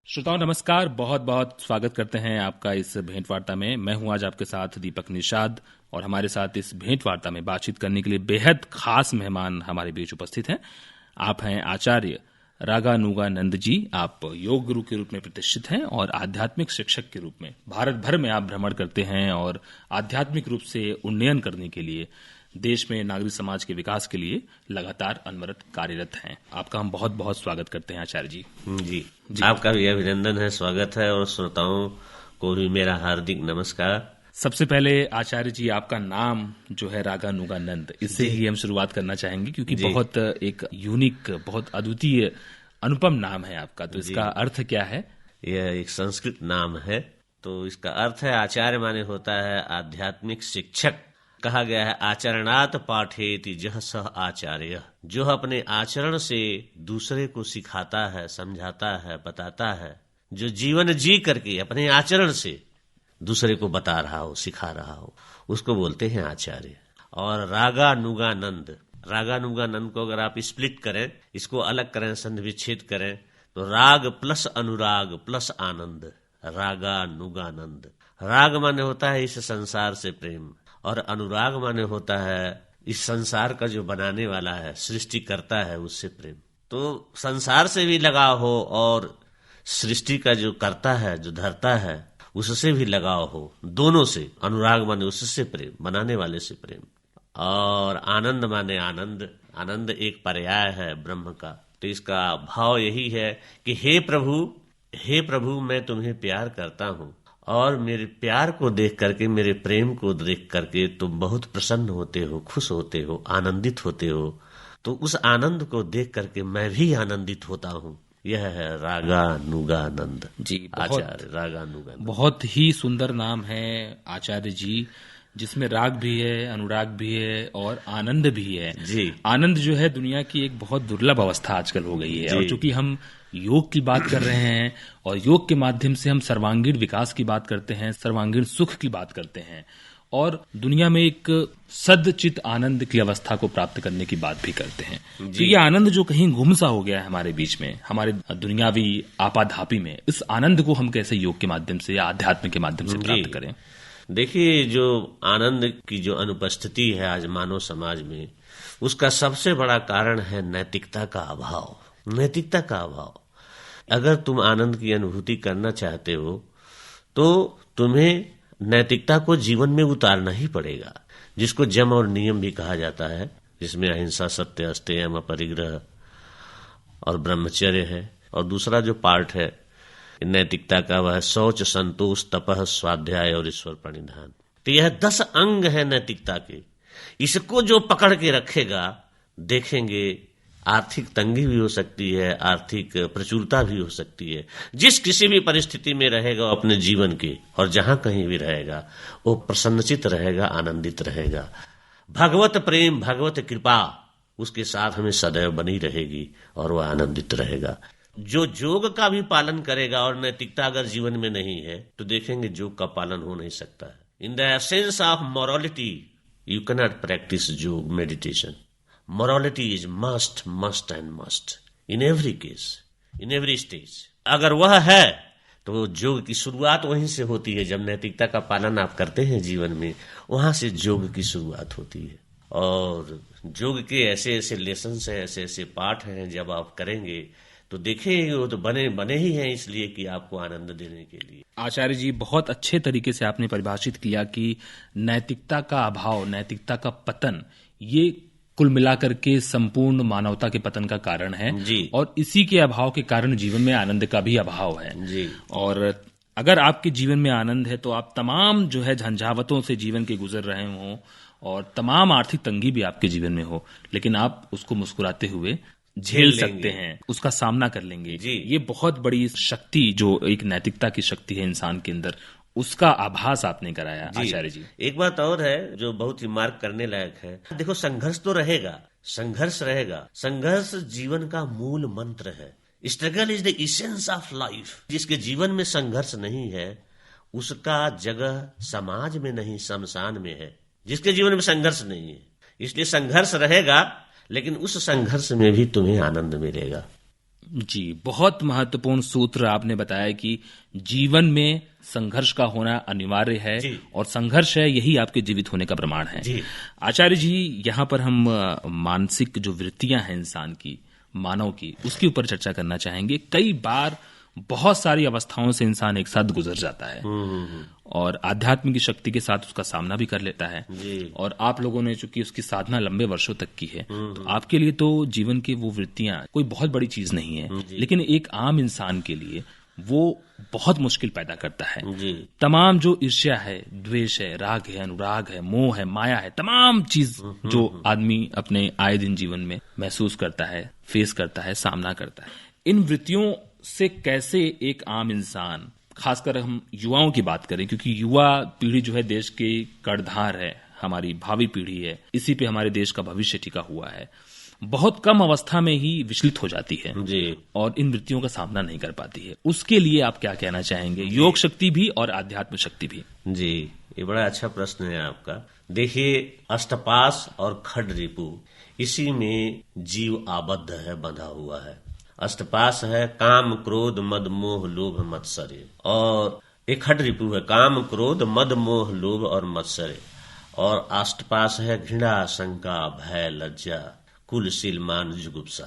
श्रोताओं नमस्कार, बहुत बहुत स्वागत करते हैं आपका इस भेंट वार्ता में। मैं हूं आज आपके साथ दीपक निषाद और हमारे साथ इस भेंट वार्ता में बातचीत करने के लिए बेहद खास मेहमान हमारे बीच उपस्थित हैं। आप हैं आचार्य रागानुगानंद जी। आप योग गुरु के रूप में प्रतिष्ठित हैं और आध्यात्मिक शिक्षक के रूप में भारत भर में आप भ्रमण करते हैं और आध्यात्मिक रूप से उन्नयन करने के लिए देश में नागरिक समाज के विकास के लिए लगातार अनवरत कार्यरत हैं। आपका हम बहुत बहुत स्वागत करते हैं आचार्य जी। जी आपका भी अभिनंदन है, स्वागत है और श्रोताओं को भी मेरा हार्दिक नमस्कार। सबसे पहले आचार्य जी, आपका नाम जो है रागानुगानंद, इससे ही हम शुरुआत करना चाहेंगे क्योंकि बहुत एक यूनिक, बहुत अद्वितीय, अनुपम नाम है आपका। तो इसका अर्थ क्या है? यह एक संस्कृत नाम है, तो इसका अर्थ है आचार्य माने होता है आध्यात्मिक शिक्षक। कहा गया है आचरणात् पाठेति जह सह आचार्य, जो अपने आचरण से दूसरे को सिखाता है, समझाता है, बताता है, जो जीवन जी करके अपने आचरण से दूसरे को बता रहा हो, सिखा रहा हो, उसको बोलते हैं आचार्य। और रागानुगानंद, रागानुगानंद को अगर आप स्प्लिट करें, इसको अलग करें, संधि विच्छेद करें, तो राग प्लस अनुराग प्लस आनंद, रागानुगानंद। राग माने होता है इस संसार से प्रेम और अनुराग माने होता है इस संसार का जो बनाने वाला है, सृष्टि करता है, उससे प्रेम। तो संसार से भी लगाव हो और सृष्टि का जो करता है, जो धरता है, उससे भी लगाव हो, दोनों से। अनुराग माने उससे प्रेम, बनाने वाले से प्रेम। और आनंद माने आनंद, आनंद एक पर्याय है ब्रह्म का। तो इसका भाव यही है कि हे प्रभु मैं तुम्हें प्यार करता हूँ और मेरे प्यार को देख करके, मेरे प्रेम को देख करके तुम बहुत प्रसन्न होते हो, खुश होते हो, आनंदित होते हो। तो उस आनंद को देख करके मैं भी आनंदित होता हूँ। यह है रागानुगानंद जी, आचार्य रागानुगानंद। बहुत ही सुंदर नाम है आचार्य जी, जिसमें राग भी है, अनुराग भी है और आनंद भी है जी। आनंद जो है दुनिया की एक बहुत दुर्लभ अवस्था आजकल हो गई है। और चूंकि हम योग की बात कर रहे हैं और योग के माध्यम से हम सर्वांगीण विकास की बात करते हैं, सर्वांगीण सुख की बात करते हैं और दुनिया में एक सदचित आनंद की अवस्था को प्राप्त करने की बात भी करते हैं। तो ये आनंद जो कहीं गुम सा हो गया है हमारे बीच में, हमारे दुनियावी आपाधापी में, इस आनंद को हम कैसे योग के माध्यम से या आध्यात्म के माध्यम से प्राप्त करें? देखिए, जो आनंद की जो अनुपस्थिति है आज मानव समाज में, उसका सबसे बड़ा कारण है नैतिकता का अभाव। नैतिकता का अभाव। अगर तुम आनंद की अनुभूति करना चाहते हो तो तुम्हें नैतिकता को जीवन में उतारना ही पड़ेगा, जिसको जम और नियम भी कहा जाता है, जिसमें अहिंसा, सत्य, अस्तेयम, अपरिग्रह और ब्रह्मचर्य है। और दूसरा जो पार्ट है नैतिकता का, वह शौच, संतोष, तपह, स्वाध्याय और ईश्वर प्रणिधान। तो यह 10 अंग है नैतिकता के। इसको जो पकड़ के रखेगा, देखेंगे आर्थिक तंगी भी हो सकती है, आर्थिक प्रचुरता भी हो सकती है। जिस किसी भी परिस्थिति में रहेगा अपने जीवन के, और जहां कहीं भी रहेगा, वो प्रसन्नचित रहेगा, आनंदित रहेगा। भगवत प्रेम, भगवत कृपा उसके साथ हमें सदैव बनी रहेगी और वह आनंदित रहेगा। जो योग का भी पालन करेगा और नैतिकता अगर जीवन में नहीं है, तो देखेंगे योग का पालन हो नहीं सकता है। In the essence of morality you can not practice योग meditation. Morality is must and must in every case, in every stage. अगर वह है तो योग की शुरुआत वहीं से होती है। जब नैतिकता का पालन आप करते हैं जीवन में, वहां से योग की शुरुआत होती है। और योग के ऐसे ऐसे लेसन्स हैं, ऐसे ऐसे पाठ हैं, जब आप करेंगे तो देखेंगे वो तो बने ही हैं इसलिए कि आपको आनंद देने के लिए। आचार्य जी, बहुत अच्छे तरीके से आपने परिभाषित किया कि नैतिकता का अभाव, नैतिकता का पतन, ये कुल मिलाकर के संपूर्ण मानवता के पतन का कारण है जी। और इसी के अभाव के कारण जीवन में आनंद का भी अभाव है जी। और अगर आपके जीवन में आनंद है तो आप तमाम जो है झंझावतों से जीवन के गुजर रहे हों और तमाम आर्थिक तंगी भी आपके जीवन में हो, लेकिन आप उसको मुस्कुराते हुए झेल सकते हैं, उसका सामना कर लेंगे जी। ये बहुत बड़ी शक्ति, जो एक नैतिकता की शक्ति है इंसान के अंदर, उसका आभास आपने कराया आचार्य जी। एक बात और है जो बहुत ही मार्क करने लायक है। देखो, संघर्ष तो रहेगा, संघर्ष रहेगा। संघर्ष जीवन का मूल मंत्र है। Struggle is the essence of life. जिसके जीवन में संघर्ष नहीं है, उसका जगह समाज में नहीं, शमशान में है। जिसके जीवन में संघर्ष नहीं है, इसलिए संघर्ष रहेगा, लेकिन उस संघर्ष में भी तुम्हें आनंद मिलेगा। जी, बहुत महत्वपूर्ण सूत्र आपने बताया कि जीवन में संघर्ष का होना अनिवार्य है और संघर्ष है यही आपके जीवित होने का प्रमाण है। आचार्य जी, यहाँ पर हम मानसिक जो वृत्तियां हैं इंसान की, मानव की, उसके ऊपर चर्चा करना चाहेंगे। कई बार बहुत सारी अवस्थाओं से इंसान एक साथ गुजर जाता है और आध्यात्म की शक्ति के साथ उसका सामना भी कर लेता है। और आप लोगों ने चूंकि उसकी साधना लंबे वर्षों तक की है, तो आपके लिए तो जीवन की वो वृत्तियां कोई बहुत बड़ी चीज नहीं है, लेकिन एक आम इंसान के लिए वो बहुत मुश्किल पैदा करता है। तमाम जो ईर्ष्या है, द्वेष है, राग है, अनुराग है, मोह है, माया है, तमाम चीज जो आदमी अपने आए दिन जीवन में महसूस करता है, फेस करता है, सामना करता है, इन वृत्तियों से कैसे एक आम इंसान, खासकर हम युवाओं की बात करें, क्योंकि युवा पीढ़ी जो है देश की कर्णधार है, हमारी भावी पीढ़ी है, इसी पे हमारे देश का भविष्य टिका हुआ है, बहुत कम अवस्था में ही विचलित हो जाती है और इन वृत्तियों का सामना नहीं कर पाती है। उसके लिए आप क्या कहना चाहेंगे, योग शक्ति भी और आध्यात्म शक्ति भी? जी, ये बड़ा अच्छा प्रश्न है आपका। देखिए, अष्टपाश और खड रिपु, इसी में जीव आबद्ध है, बंधा हुआ है। अष्टपाश है काम क्रोध मद मोह लोभ मत्सर्य, और एक खड रिपु है काम क्रोध मद मोह लोभ और मत्सर्य, और अष्टपाश है घृणा शंका भय लज्जा कुल शील मान जुगुप्सा।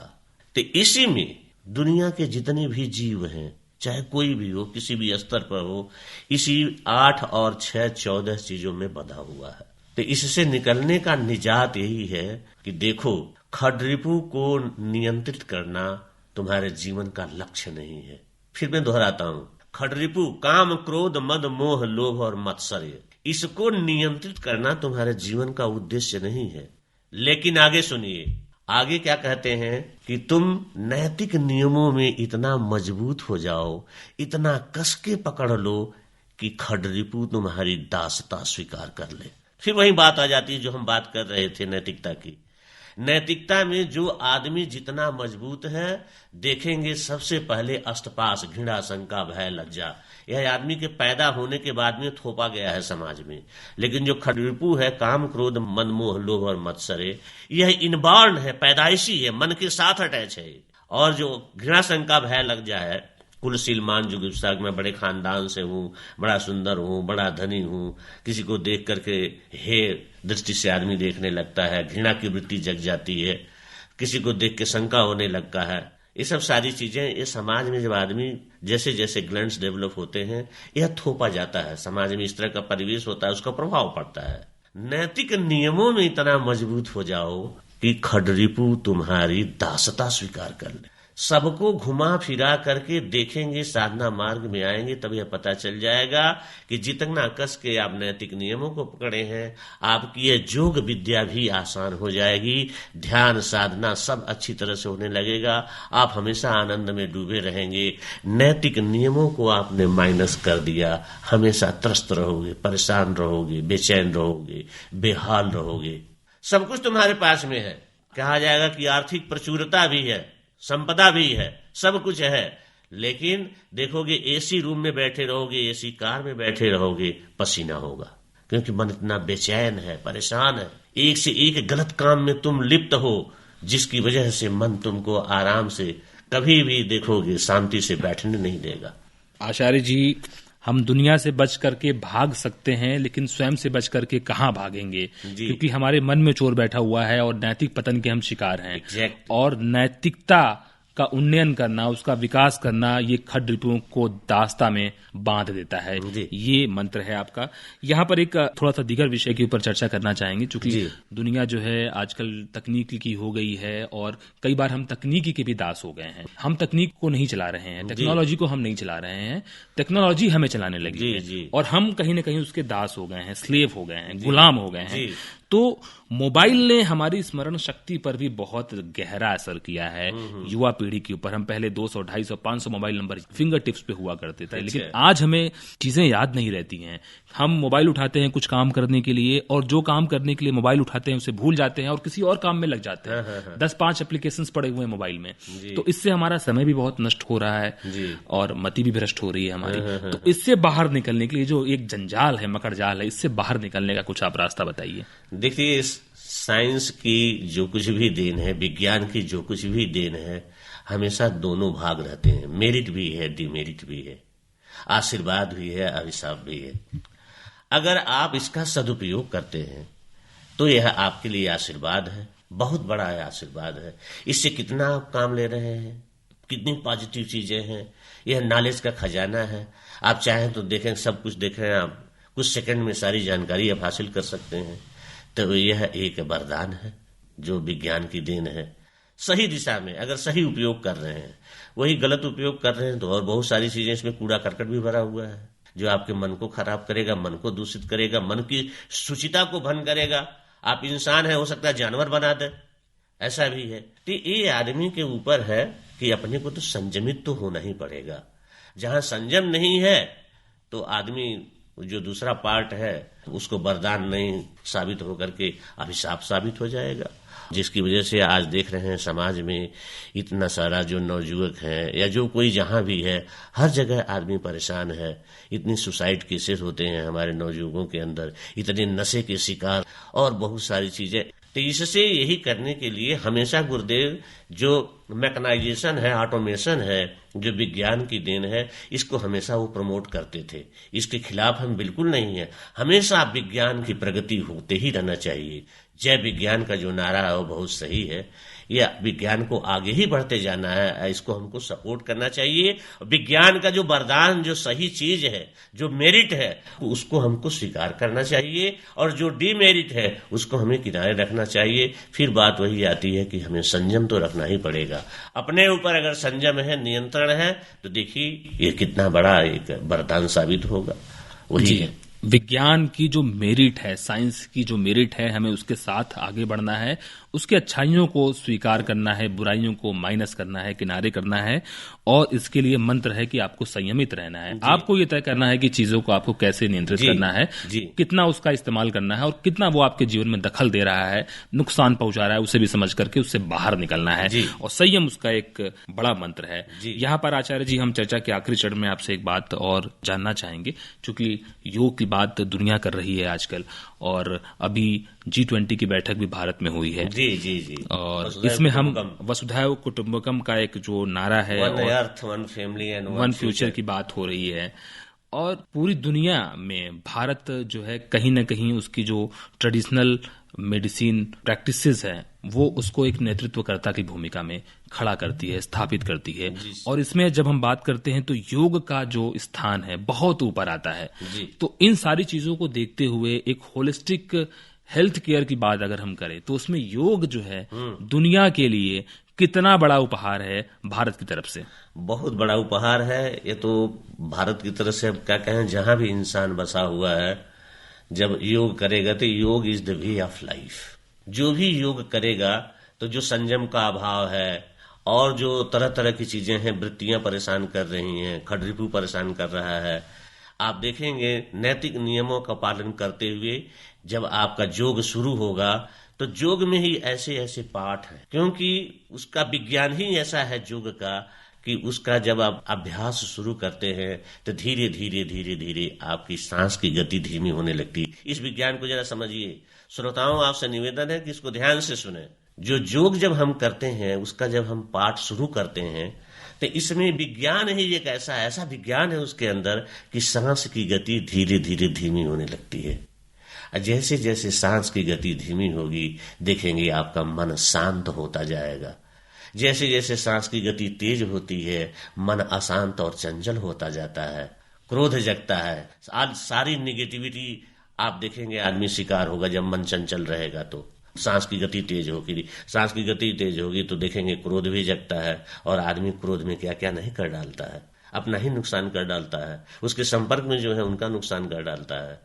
तो इसी में दुनिया के जितने भी जीव हैं, चाहे कोई भी हो, किसी भी स्तर पर हो, इसी 8 और 6 14 चीजों में बंधा हुआ है। तो इससे निकलने का निजात यही है कि देखो, खडरिपु को नियंत्रित करना तुम्हारे जीवन का लक्ष्य नहीं है। फिर मैं दोहराता हूँ, खडरिपु काम क्रोध मद मोह लोभ और मत्सर्य, इसको नियंत्रित करना तुम्हारे जीवन का उद्देश्य नहीं है। लेकिन आगे सुनिए, आगे क्या कहते हैं कि तुम नैतिक नियमों में इतना मजबूत हो जाओ, इतना कस के पकड़ लो कि खडरिपु तुम्हारी दासता स्वीकार कर ले। फिर वही बात आ जाती है जो हम बात कर रहे थे नैतिकता की। नैतिकता में जो आदमी जितना मजबूत है, देखेंगे सबसे पहले अष्टपाश घृणा शंका भय लज्जा, यह आदमी के पैदा होने के बाद में थोपा गया है समाज में। लेकिन जो खडरिपु है काम क्रोध मन मोह लोभ और मत्सर्य, यह इनबॉर्न है, पैदाइशी है, मन के साथ अटैच है। और जो घृणा शंका भय लज्जा है, कुलशील मान जुगुप्सा, मैं बड़े खानदान से हूँ, बड़ा सुंदर हूँ, बड़ा धनी हूँ, किसी को देख करके हे दृष्टि से आदमी देखने लगता है, घृणा की वृत्ति जग जाती है, किसी को देख के शंका होने लगता है। ये सब सारी चीजें ये समाज में जब आदमी जैसे जैसे ग्लैंड्स डेवलप होते हैं, यह थोपा जाता है, समाज में इस तरह का परिवेश होता है, उसका प्रभाव पड़ता है। नैतिक नियमों में इतना मजबूत हो जाओ कि खडरिपु तुम्हारी दासता स्वीकार कर ले। सबको घुमा फिरा करके देखेंगे, साधना मार्ग में आएंगे, तब यह पता चल जाएगा कि जितना कस के आप नैतिक नियमों को पकड़े हैं, आपकी यह योग विद्या भी आसान हो जाएगी, ध्यान साधना सब अच्छी तरह से होने लगेगा, आप हमेशा आनंद में डूबे रहेंगे। नैतिक नियमों को आपने माइनस कर दिया, हमेशा त्रस्त रहोगे, परेशान रहोगे, बेचैन रहोगे, बेहाल रहोगे। सब कुछ तुम्हारे पास में है, कहा जाएगा कि आर्थिक प्रचुरता भी है, संपदा भी है, सब कुछ है, लेकिन देखोगे एसी रूम में बैठे रहोगे, एसी कार में बैठे रहोगे, पसीना होगा, क्योंकि मन इतना बेचैन है, परेशान है। एक से एक गलत काम में तुम लिप्त हो, जिसकी वजह से मन तुमको आराम से कभी भी देखोगे शांति से बैठने नहीं देगा। आचार्य जी, हम दुनिया से बच करके भाग सकते हैं, लेकिन स्वयं से बच करके कहाँ भागेंगे, क्योंकि हमारे मन में चोर बैठा हुआ है और नैतिक पतन के हम शिकार हैं। और नैतिकता का उन्नयन करना, उसका विकास करना, ये खडरिपुओं को दास्ता में बांध देता है। ये मंत्र है आपका। यहाँ पर एक थोड़ा सा दीगर विषय के ऊपर चर्चा करना चाहेंगे, क्योंकि दुनिया जो है आजकल तकनीकी की हो गई है और कई बार हम तकनीकी के भी दास हो गए हैं। हम तकनीक को नहीं चला रहे हैं, टेक्नोलॉजी को हम नहीं चला रहे हैं, टेक्नोलॉजी हमें चलाने लगी है और हम कहीं ना कहीं उसके दास हो गए हैं, स्लेव हो गए हैं, गुलाम हो गए हैं। तो मोबाइल ने हमारी स्मरण शक्ति पर भी बहुत गहरा असर किया है, युवा पीढ़ी के ऊपर। हम पहले 200, 250, 500 मोबाइल नंबर फिंगर टिप्स पे हुआ करते थे, लेकिन आज हमें चीजें याद नहीं रहती हैं। हम मोबाइल उठाते हैं कुछ काम करने के लिए, और जो काम करने के लिए मोबाइल उठाते हैं उसे भूल जाते हैं और किसी और काम में लग जाते हैं। 10-5 एप्लीकेशंस पड़े हुए हैं मोबाइल में, तो इससे हमारा समय भी बहुत नष्ट हो रहा है और मति भी भ्रष्ट हो रही है हमारी। तो इससे बाहर निकलने के लिए जो एक जंजाल है, मकड़जाल है, इससे बाहर निकलने का कुछ आप रास्ता बताइए। देखिए, साइंस की जो कुछ भी देन है, विज्ञान की जो कुछ भी देन है, हमेशा दोनों भाग रहते हैं, मेरिट भी है, डिमेरिट भी है, आशीर्वाद भी है, अभिशाप भी है। अगर आप इसका सदुपयोग करते हैं तो यह आपके लिए आशीर्वाद है, बहुत बड़ा है आशीर्वाद है। इससे कितना आप काम ले रहे हैं, कितनी पॉजिटिव चीजें हैं, यह नॉलेज का खजाना है। आप चाहें तो देखें, सब कुछ देख रहे हैं आप, कुछ सेकंड में सारी जानकारी आप हासिल कर सकते हैं। तो यह एक वरदान है जो विज्ञान की देन है। सही दिशा में अगर सही उपयोग कर रहे हैं, वही गलत उपयोग कर रहे हैं तो और बहुत सारी चीजें, इसमें कूड़ा करकट भी भरा हुआ है जो आपके मन को खराब करेगा, मन को दूषित करेगा, मन की शुचिता को भंग करेगा। आप इंसान है, हो सकता है जानवर बना दे, ऐसा भी है। तो ये आदमी के ऊपर है कि अपने को तो संयमित तो होना ही पड़ेगा। जहां संयम नहीं है तो आदमी जो दूसरा पार्ट है उसको वरदान नहीं साबित होकर के अभिशाप साबित हो जाएगा। जिसकी वजह से आज देख रहे हैं समाज में इतना सारा जो नवयुवक हैं या जो कोई जहां भी है, हर जगह आदमी परेशान है। इतनी सुसाइड केसेस होते हैं हमारे नवयुवकों के अंदर, इतने नशे के शिकार और बहुत सारी चीजें। तो इससे यही करने के लिए हमेशा गुरुदेव जो मैकेनाइजेशन है, ऑटोमेशन है, जो विज्ञान की देन है, इसको हमेशा वो प्रमोट करते थे। इसके खिलाफ हम बिल्कुल नहीं है। हमेशा विज्ञान की प्रगति होते ही रहना चाहिए। जय विज्ञान का जो नारा है वो बहुत सही है। यह विज्ञान को आगे ही बढ़ते जाना है, इसको हमको सपोर्ट करना चाहिए। विज्ञान का जो वरदान, जो सही चीज है, जो मेरिट है, उसको हमको स्वीकार करना चाहिए और जो डिमेरिट है उसको हमें किनारे रखना चाहिए। फिर बात वही आती है कि हमें संयम तो रखना ही पड़ेगा। अपने ऊपर अगर संयम है, नियंत्रण है, तो देखिए ये कितना बड़ा एक वरदान साबित होगा। वही है विज्ञान की जो मेरिट है, साइंस की जो मेरिट है, हमें उसके साथ आगे बढ़ना है, उसके अच्छाइयों को स्वीकार करना है, बुराइयों को माइनस करना है, किनारे करना है। और इसके लिए मंत्र है कि आपको संयमित रहना है। आपको ये तय करना है कि चीजों को आपको कैसे नियंत्रित करना है, कितना उसका इस्तेमाल करना है और कितना वो आपके जीवन में दखल दे रहा है, नुकसान पहुंचा रहा है, उसे भी समझ करके उससे बाहर निकलना है। और संयम उसका एक बड़ा मंत्र है। यहाँ पर आचार्य जी, हम चर्चा के आखिरी चरण में आपसे एक बात और जानना चाहेंगे। चूंकि योग की बात दुनिया कर रही है आजकल, और अभी G20 की बैठक भी भारत में हुई है। जी जी जी। और इसमें हम वसुधैव कुटुंबकम का एक जो नारा है, one earth one family and one future की बात हो रही है। और पूरी दुनिया में भारत जो है, कहीं ना कहीं उसकी जो ट्रेडिशनल मेडिसिन प्रैक्टिसेस है वो उसको एक नेतृत्वकर्ता की भूमिका में खड़ा करती है, स्थापित करती है। और इसमें जब हम बात करते हैं तो योग का जो स्थान है बहुत ऊपर आता है। तो इन सारी चीजों को देखते हुए एक होलिस्टिक हेल्थ केयर की बात अगर हम करें तो उसमें योग जो है दुनिया के लिए कितना बड़ा उपहार है भारत की तरफ से? बहुत बड़ा उपहार है। ये तो भारत की तरफ से, अब क्या कहें, जहां भी इंसान बसा हुआ है, जब योग करेगा तो योग is the way of life. जो भी योग करेगा तो जो संयम का अभाव है और जो तरह तरह की चीजें हैं, वृत्तियां परेशान कर रही हैं, खडरिपू परेशान कर रहा है, आप देखेंगे नैतिक नियमों का पालन करते हुए जब आपका योग शुरू होगा तो योग में ही ऐसे ऐसे पाठ हैं, क्योंकि उसका विज्ञान ही ऐसा है योग का कि उसका जब आप अभ्यास शुरू करते हैं तो धीरे धीरे धीरे धीरे आपकी सांस की गति धीमी होने लगती है। इस विज्ञान को जरा समझिए। श्रोताओं, आपसे निवेदन है कि इसको ध्यान से सुने। जो योग जब हम करते हैं, उसका जब हम पाठ शुरू करते हैं तो इसमें विज्ञान ही एक ऐसा विज्ञान है उसके अंदर कि सांस की गति धीरे धीरे धीमी होने लगती है। जैसे जैसे सांस की गति धीमी होगी, देखेंगे आपका मन शांत होता जाएगा। जैसे जैसे सांस की गति तेज होती है, मन अशांत और चंचल होता जाता है, क्रोध जगता है। आज सारी निगेटिविटी आप देखेंगे आदमी शिकार होगा जब मन चंचल रहेगा। तो सांस की गति तेज होगी, सांस की गति तेज होगी तो देखेंगे क्रोध भी जगता है, और आदमी क्रोध में क्या क्या नहीं कर डालता है, अपना ही नुकसान कर डालता है, उसके संपर्क में जो है उनका नुकसान कर डालता है।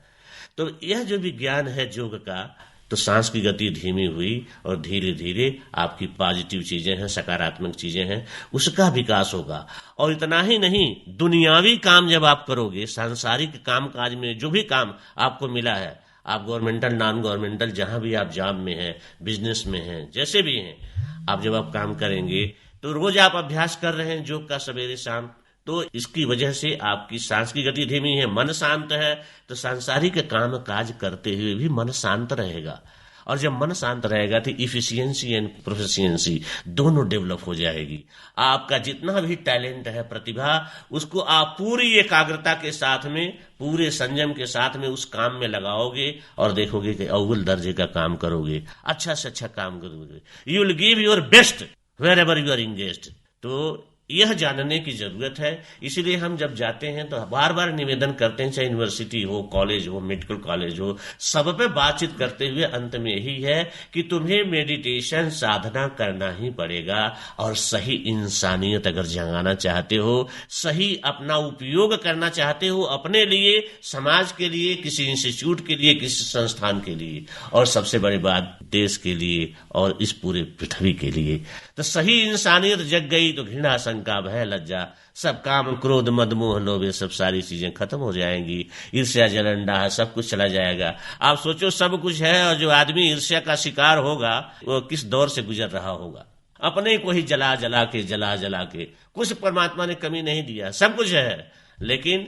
तो यह जो विज्ञान है योग का, तो सांस की गति धीमी हुई और धीरे धीरे आपकी पॉजिटिव चीजें हैं, सकारात्मक चीजें हैं, उसका विकास होगा। और इतना ही नहीं, दुनियावी काम जब आप करोगे, सांसारिक काम काज में जो भी काम आपको मिला है, आप गवर्नमेंटल नॉन गवर्नमेंटल जहां भी आप जॉब में हैं, बिजनेस में हैं, जैसे भी हैं, आप जब आप काम करेंगे तो रोज आप अभ्यास कर रहे हैं योग का सवेरे शाम, तो इसकी वजह से आपकी सांस की गति धीमी है, मन शांत है, तो सांसारिक काम काज करते हुए भी मन शांत रहेगा। और जब मन शांत रहेगा तो इफिशियंसी एंड प्रोफिशिएंसी दोनों डेवलप हो जाएगी। आपका जितना भी टैलेंट है, प्रतिभा, उसको आप पूरी एकाग्रता के साथ में, पूरे संयम के साथ में उस काम में लगाओगे और देखोगे कि अव्वल दर्जे का काम करोगे, अच्छा से अच्छा काम करोगे। You will give your best wherever you are engaged. तो यह जानने की जरूरत है। इसलिए हम जब जाते हैं तो बार बार निवेदन करते हैं, चाहे यूनिवर्सिटी हो, कॉलेज हो, मेडिकल कॉलेज हो, सब पे बातचीत करते हुए अंत में यही है कि तुम्हें मेडिटेशन साधना करना ही पड़ेगा। और सही इंसानियत अगर जगाना चाहते हो, सही अपना उपयोग करना चाहते हो अपने लिए, समाज के लिए, किसी इंस्टीट्यूट के लिए, किसी संस्थान के लिए, और सबसे बड़ी बात देश के लिए और इस पूरे पृथ्वी के लिए, तो सही इंसानियत जग गई तो घृणा, शंका, भय, लज्जा, सब काम, क्रोध, मद, मोह, लोभ, ये सब सारी चीजें खत्म हो जाएंगी। ईर्ष्या, जलन, डाह सब कुछ चला जाएगा। आप सोचो सब कुछ है, और जो आदमी ईर्ष्या का शिकार होगा वो किस दौर से गुजर रहा होगा। अपने को ही जला जला के कुछ परमात्मा ने कमी नहीं दिया, सब कुछ है, लेकिन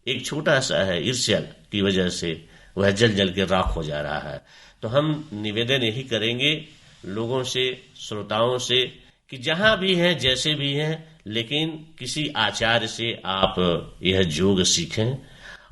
एक छोटा सा है, ईर्ष्या की वजह से वह जल जल के राख हो जा रहा है। तो हम निवेदन यही करेंगे लोगों से, श्रोताओं से, कि जहां भी हैं, जैसे भी हैं, लेकिन किसी आचार्य से आप यह योग सीखें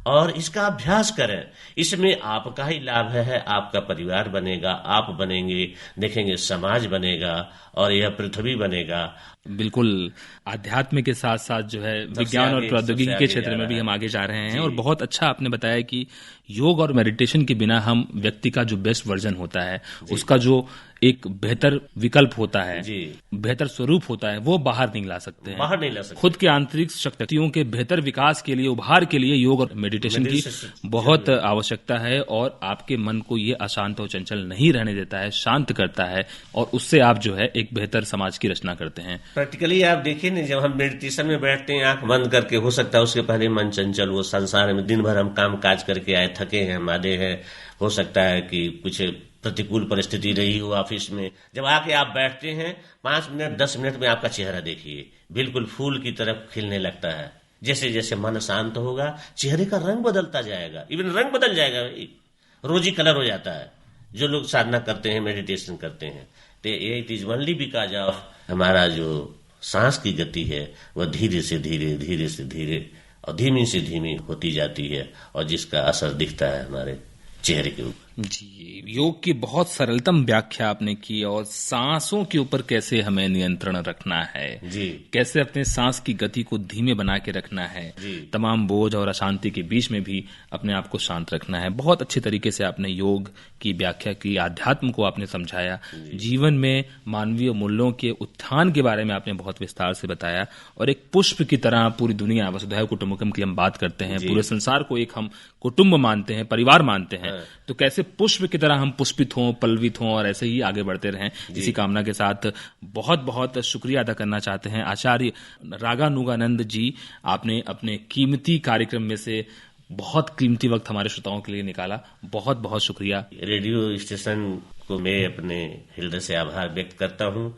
और इसका अभ्यास करें। इसमें आपका ही लाभ है, आपका परिवार बनेगा, आप बनेंगे, देखेंगे समाज बनेगा और यह पृथ्वी बनेगा। बिल्कुल, आध्यात्म के साथ साथ जो है विज्ञान और प्रौद्योगिकी के क्षेत्र में भी हम आगे जा रहे हैं। और बहुत अच्छा आपने बताया कि योग और मेडिटेशन के बिना हम व्यक्ति का जो बेस्ट वर्जन होता है, उसका जो एक बेहतर विकल्प होता है, बेहतर स्वरूप होता है, वो बाहर नहीं ला सकते हैं। बाहर नहीं ला सकते। खुद के आंतरिक शक्तियों के बेहतर विकास के लिए, उभार के लिए योग और मेडिटेशन की बहुत आवश्यकता है। और आपके मन को ये अशांत और चंचल नहीं रहने देता है, शांत करता है, और उससे आप जो है एक बेहतर समाज की रचना करते हैं। प्रैक्टिकली आप देखिए ना, जब हम मेडिटेशन में बैठते हैं आंख बंद करके, हो सकता है उसके पहले मन चंचल, वो संसार में दिन भर हम काम काज करके आए, थके हैं, मादे हैं, हो सकता है कि कुछ प्रतिकूल परिस्थिति रही हो ऑफिस में। जब आके आप बैठते हैं 5 मिनट 10 मिनट में आपका चेहरा देखिए, बिल्कुल फूल की तरफ खिलने लगता है। जैसे जैसे मन शांत होगा, चेहरे का रंग बदलता जाएगा, इवन रंग बदल जाएगा, रोजी कलर हो जाता है। जो लोग साधना करते हैं, मेडिटेशन करते हैं, तो it is only because of हमारा जो सांस की गति है वह धीरे से धीरे, धीरे से धीरे और धीमी से धीमी होती जाती है, और जिसका असर दिखता है हमारे चेहरे के ऊपर। जी, योग की बहुत सरलतम व्याख्या आपने की, और सांसों के ऊपर कैसे हमें नियंत्रण रखना है, जी, कैसे अपने सांस की गति को धीमे बना के रखना है, तमाम बोझ और अशांति के बीच में भी अपने आप को शांत रखना है। बहुत अच्छे तरीके से आपने योग की व्याख्या की, आध्यात्म को आपने समझाया, जीवन में मानवीय मूल्यों के उत्थान के बारे में आपने बहुत विस्तार से बताया। और एक पुष्प की तरह पूरी दुनिया, वसुधैव कुटुंबकम की हम बात करते हैं, पूरे संसार को एक हम कुटुंब मानते हैं, परिवार मानते हैं, तो कैसे पुष्प की तरह हम पुष्पित हों, पल्लवित हों और ऐसे ही आगे बढ़ते रहें, इसी कामना के साथ बहुत बहुत शुक्रिया अदा करना चाहते हैं आचार्य रागानुगानंद जी। आपने अपने कीमती कार्यक्रम में से बहुत कीमती वक्त हमारे श्रोताओं के लिए निकाला, बहुत बहुत शुक्रिया। रेडियो स्टेशन को मैं अपने हृदय से आभार व्यक्त करता हूं,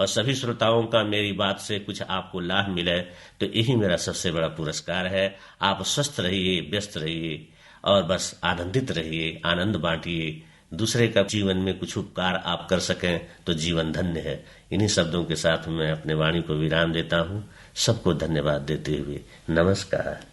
और सभी श्रोताओं का मेरी बात से कुछ आपको लाभ मिले तो यही मेरा सबसे बड़ा पुरस्कार है। आप स्वस्थ रहिए, व्यस्त रहिए और बस आनंदित रहिए, आनंद बांटिए। दूसरे का जीवन में कुछ उपकार आप कर सकें तो जीवन धन्य है। इन्हीं शब्दों के साथ मैं अपने वाणी को विराम देता हूं। सबको धन्यवाद देते हुए नमस्कार।